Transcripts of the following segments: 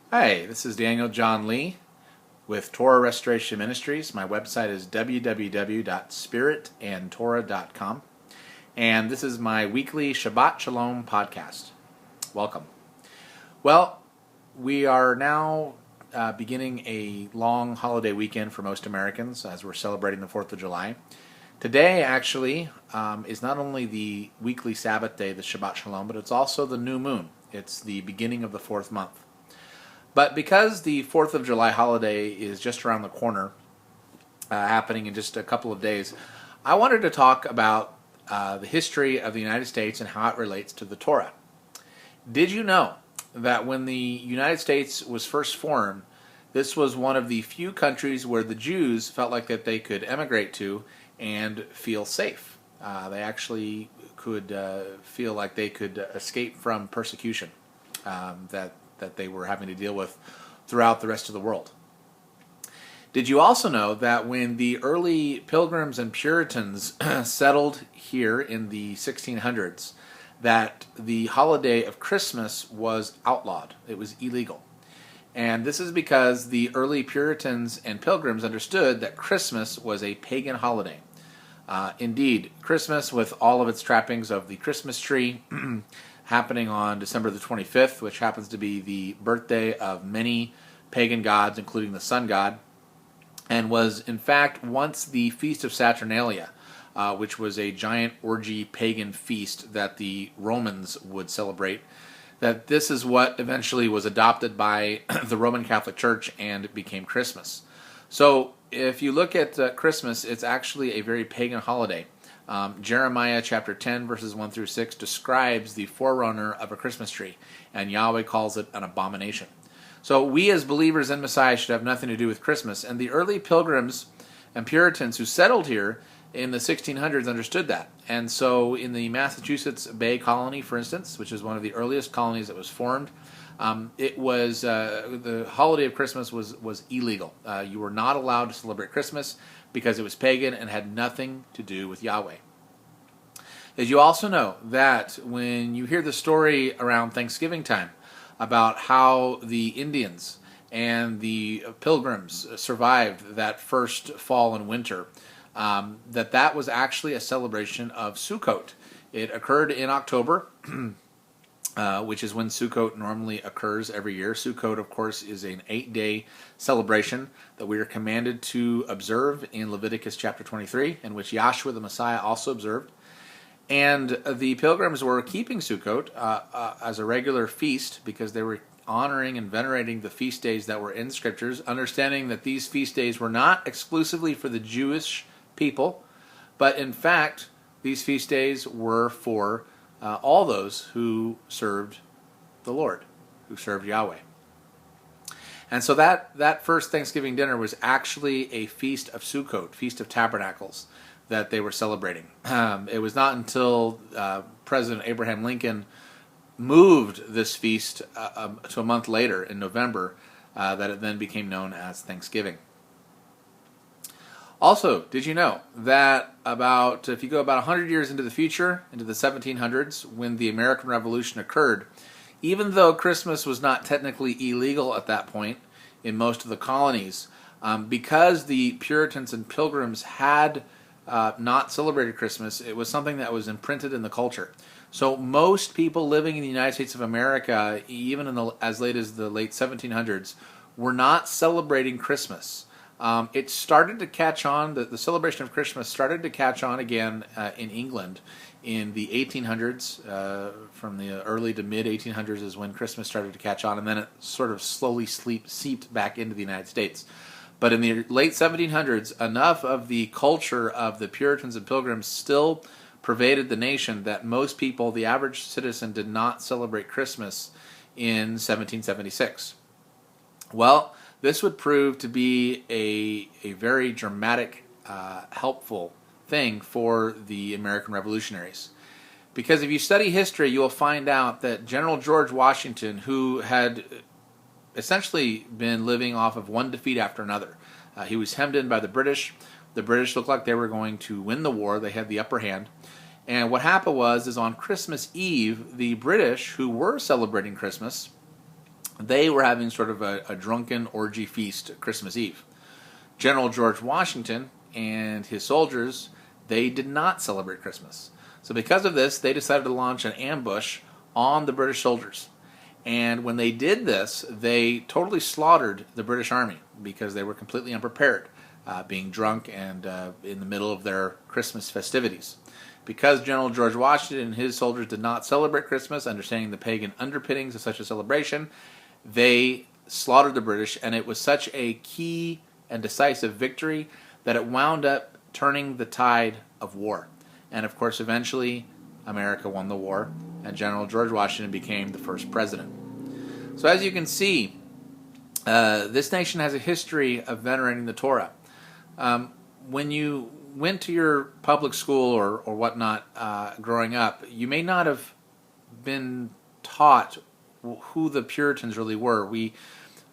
Hi, this is Daniel John Lee with Torah Restoration Ministries. My website is www.spiritandtorah.com, and this is my weekly Shabbat Shalom podcast. Welcome. Well, we are now beginning a long holiday weekend for most Americans as we're celebrating the 4th of July. Today, actually, is not only the weekly Sabbath day, the Shabbat Shalom, but it's also the new moon. It's the beginning of the 4th month. But because the 4th of July holiday is just around the corner, happening in just a couple of days, I wanted to talk about the history of the United States and how it relates to the Torah. Did you know that when the United States was first formed, this was one of the few countries where the Jews felt like that they could emigrate to and feel safe? They actually could feel like they could escape from persecution that they were having to deal with throughout the rest of the world. Did you also know that when the early Pilgrims and Puritans settled here in the 1600s, that the holiday of Christmas was outlawed? It was illegal. And this is because the early Puritans and Pilgrims understood that Christmas was a pagan holiday. Indeed, Christmas, with all of its trappings of the Christmas tree, happening on December the 25th, which happens to be the birthday of many pagan gods, including the sun god, and was in fact once the Feast of Saturnalia, which was a giant orgy pagan feast that the Romans would celebrate. That this is what eventually was adopted by the Roman Catholic Church and became Christmas. So if you look at Christmas, it's actually a very pagan holiday. Jeremiah chapter 10 verses 1 through 6 describes the forerunner of a Christmas tree, and Yahweh calls it an abomination. So we as believers in Messiah should have nothing to do with Christmas, and the early Pilgrims and Puritans who settled here in the 1600s understood that. And so in the Massachusetts Bay Colony, for instance, which is one of the earliest colonies that was formed, it was the holiday of Christmas was illegal. You were not allowed to celebrate Christmas because it was pagan and had nothing to do with Yahweh. Did you also know that when you hear the story around Thanksgiving time about how the Indians and the Pilgrims survived that first fall and winter, that was actually a celebration of Sukkot? It occurred in October, which is when Sukkot normally occurs every year. Sukkot, of course, is an 8-day celebration that we are commanded to observe in Leviticus chapter 23, in which Yahshua the Messiah also observed. And the Pilgrims were keeping Sukkot as a regular feast because they were honoring and venerating the feast days that were in Scriptures, understanding that these feast days were not exclusively for the Jewish people, but in fact, these feast days were for all those who served the Lord, who served Yahweh. And so that first Thanksgiving dinner was actually a feast of Sukkot, Feast of Tabernacles, that they were celebrating. It was not until President Abraham Lincoln moved this feast to a month later in November that it then became known as Thanksgiving. Also, did you know that if you go about 100 years into the future, into the 1700s, when the American Revolution occurred, even though Christmas was not technically illegal at that point in most of the colonies, because the Puritans and Pilgrims had not celebrated Christmas, it was something that was imprinted in the culture. So most people living in the United States of America, even as late as the late 1700s, were not celebrating Christmas. It started to catch on, the celebration of Christmas started to catch on again in England in the 1800s. From the early to mid 1800s is when Christmas started to catch on, and then it sort of slowly seeped back into the United States. But in the late 1700s, enough of the culture of the Puritans and Pilgrims still pervaded the nation that most people, the average citizen, did not celebrate Christmas in 1776. Well, this would prove to be a very dramatic, helpful thing for the American revolutionaries. Because if you study history, you will find out that General George Washington, who had essentially been living off of one defeat after another, he was hemmed in by the British. The British looked like they were going to win the war. They had the upper hand. And what happened is on Christmas Eve, the British, who were celebrating Christmas, they were having sort of a drunken orgy feast Christmas Eve. General George Washington and his soldiers, they did not celebrate Christmas. So because of this, they decided to launch an ambush on the British soldiers. And when they did this, they totally slaughtered the British Army because they were completely unprepared, being drunk and in the middle of their Christmas festivities. Because General George Washington and his soldiers did not celebrate Christmas, understanding the pagan underpinnings of such a celebration, they slaughtered the British, and it was such a key and decisive victory that it wound up turning the tide of war. And of course, eventually, America won the war, and General George Washington became the first president. So as you can see, this nation has a history of venerating the Torah. When you went to your public school or whatnot growing up, you may not have been taught who the Puritans really were. We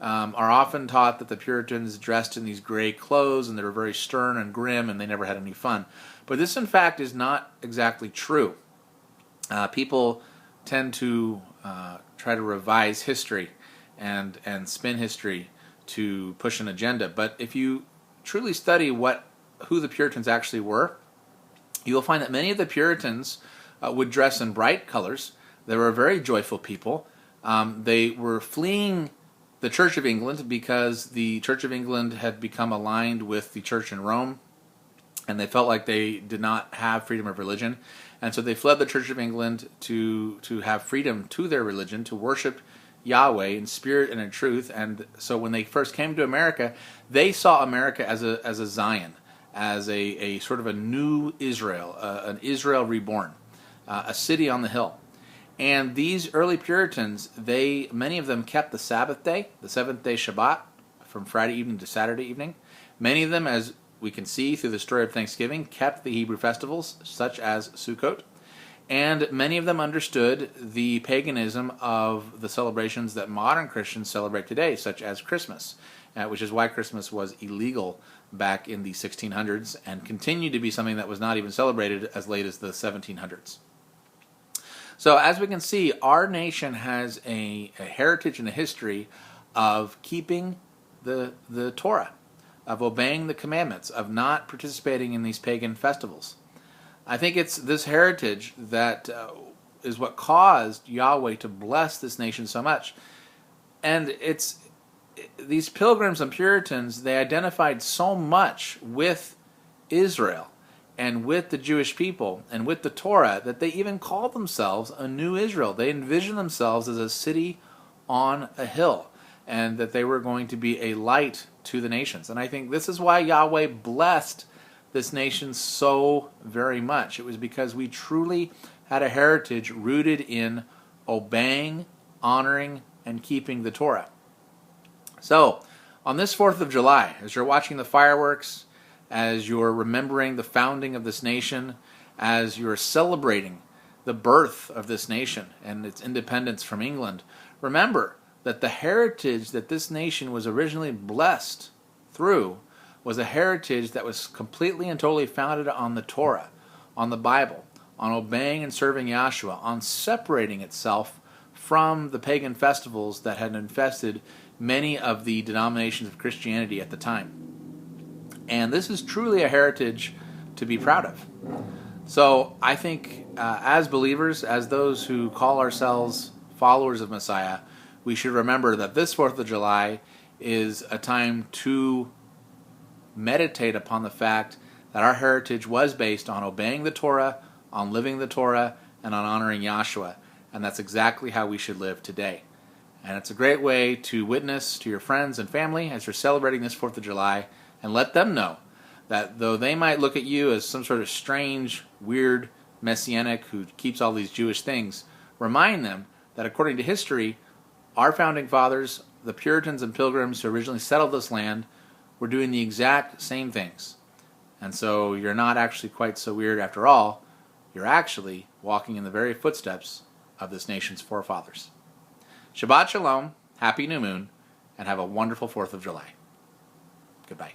are often taught that the Puritans dressed in these gray clothes and they were very stern and grim and they never had any fun. But this, in fact, is not exactly true. People tend to try to revise history and spin history to push an agenda. But if you truly study who the Puritans actually were, you will find that many of the Puritans would dress in bright colors. They were very joyful people. They were fleeing the Church of England because the Church of England had become aligned with the church in Rome, and they felt like they did not have freedom of religion. And so they fled the Church of England to have freedom to their religion, to worship Yahweh in spirit and in truth. And so when they first came to America, they saw America as a Zion, as a sort of a new Israel, an Israel reborn, a city on the hill. And these early Puritans, many of them kept the Sabbath day, the seventh-day Shabbat, from Friday evening to Saturday evening. Many of them, as we can see through the story of Thanksgiving, kept the Hebrew festivals, such as Sukkot. And many of them understood the paganism of the celebrations that modern Christians celebrate today, such as Christmas, which is why Christmas was illegal back in the 1600s and continued to be something that was not even celebrated as late as the 1700s. So as we can see, our nation has a heritage and a history of keeping the Torah, of obeying the commandments, of not participating in these pagan festivals. I think it's this heritage that is what caused Yahweh to bless this nation so much. And these pilgrims and Puritans, they identified so much with Israel and with the Jewish people and with the Torah that they even called themselves a new Israel. They envisioned themselves as a city on a hill, and that they were going to be a light to the nations. And I think this is why Yahweh blessed this nation so very much. It was because we truly had a heritage rooted in obeying, honoring, and keeping the Torah. So, on this 4th of July, as you're watching the fireworks, as you're remembering the founding of this nation, as you're celebrating the birth of this nation and its independence from England, remember that the heritage that this nation was originally blessed through was a heritage that was completely and totally founded on the Torah, on the Bible, on obeying and serving Yahshua, on separating itself from the pagan festivals that had infested many of the denominations of Christianity at the time. And this is truly a heritage to be proud of. So I think as believers, as those who call ourselves followers of Messiah, we should remember that this 4th of July is a time to meditate upon the fact that our heritage was based on obeying the Torah, on living the Torah, and on honoring Yahshua. And that's exactly how we should live today. And it's a great way to witness to your friends and family as you're celebrating this 4th of July, and let them know that though they might look at you as some sort of strange, weird messianic who keeps all these Jewish things, remind them that according to history, our founding fathers, the Puritans and Pilgrims who originally settled this land, were doing the exact same things. And so you're not actually quite so weird after all. You're actually walking in the very footsteps of this nation's forefathers. Shabbat Shalom, Happy New Moon, and have a wonderful 4th of July. Goodbye.